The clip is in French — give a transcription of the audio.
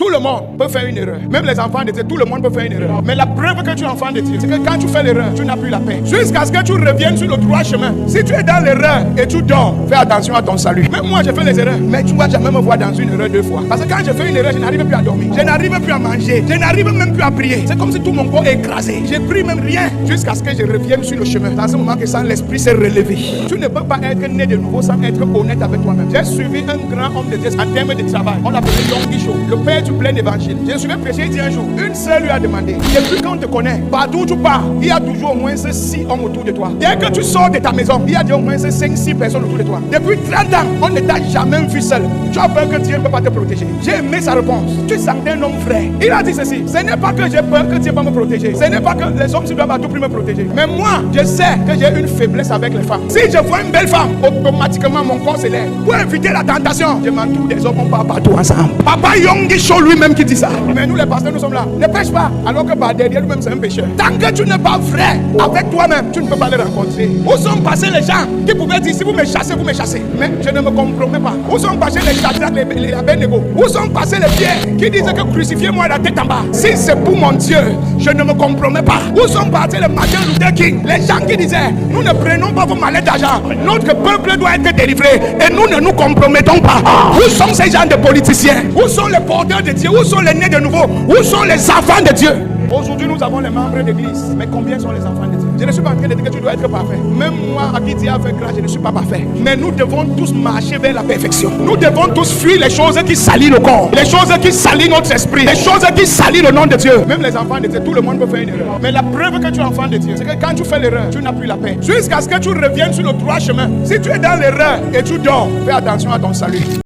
Tout le monde peut faire une erreur. Même les enfants de Dieu, tout le monde peut faire une erreur. Mais la preuve que tu es enfant de Dieu, c'est que quand tu fais l'erreur, tu n'as plus la paix. Jusqu'à ce que tu reviennes sur le droit chemin. Si tu es dans l'erreur et tu dors, fais attention à ton salut. Même moi, j'ai fait les erreurs. Mais tu ne vas jamais me voir dans une erreur 2 fois. Parce que quand je fais une erreur, je n'arrive plus à dormir. Je n'arrive plus à manger. Je n'arrive même plus à prier. C'est comme si tout mon corps est écrasé. Je prie même rien. Jusqu'à ce que je revienne sur le chemin. Dans ce moment que sans l'esprit s'est relevé. Tu ne peux pas être né de nouveau sans être honnête avec toi-même. J'ai suivi un grand homme de Dieu en termes de travail. On l'appelait Yonggi Cho, le père du plein évangile. Je suis prêché, il dit un jour, une seule lui a demandé. Depuis quand on te connaît, partout où tu pars, il y a toujours au moins 6 hommes autour de toi. Dès que tu sors de ta maison, il y a au moins 5-6 personnes autour de toi. Depuis 30 ans, on ne t'a jamais vu seul. Tu as peur que Dieu ne peut pas te protéger. J'ai aimé sa réponse. Tu sens un homme vrai. Il a dit ceci, ce n'est pas que j'ai peur que Dieu va me protéger. Ce n'est pas que les hommes doivent à tout prix me protéger. Mais moi, je sais que j'ai une faiblesse avec les femmes. Si je vois une belle femme, automatiquement mon corps s'élève. Pour éviter la tentation, je m'entoure des hommes, on part partout ensemble. Papa Yonggi Cho lui-même qui dit ça. Mais nous les pasteurs, nous sommes là. Ne pêche pas, alors que par derrière lui-même c'est un pécheur. Tant que tu n'es pas vrai avec toi-même, tu ne peux pas les rencontrer. Où sont passés les gens qui pouvaient dire si vous me chassez, vous me chassez. Mais je ne me compromets pas. Où sont passés les Shadrach, les Abednego? Où sont passés les Pierre qui disaient que crucifiez-moi la tête en bas? Si c'est pour mon Dieu, je ne me compromets pas. Où sont passés les Martin Luther King? Les gens qui disaient nous ne prenons pas vos mallettes d'argent. Notre peuple doit être délivré et nous ne nous compromettons pas. Où sont ces gens de politiciens? Où sont les porteurs de Dieu? Où sont les nés de nouveau? Où sont les enfants de Dieu? Aujourd'hui, nous avons les membres d'église. Mais combien sont les enfants de Dieu? Je ne suis pas en train de dire que tu dois être parfait. Même moi, à qui Dieu a fait grâce, je ne suis pas parfait. Mais nous devons tous marcher vers la perfection. Nous devons tous fuir les choses qui salissent le corps. Les choses qui salissent notre esprit. Les choses qui salissent le nom de Dieu. Même les enfants de Dieu, tout le monde peut faire une erreur. Mais la preuve que tu es enfant de Dieu, c'est que quand tu fais l'erreur, tu n'as plus la paix. Jusqu'à ce que tu reviennes sur le droit chemin. Si tu es dans l'erreur et tu dors, fais attention à ton salut.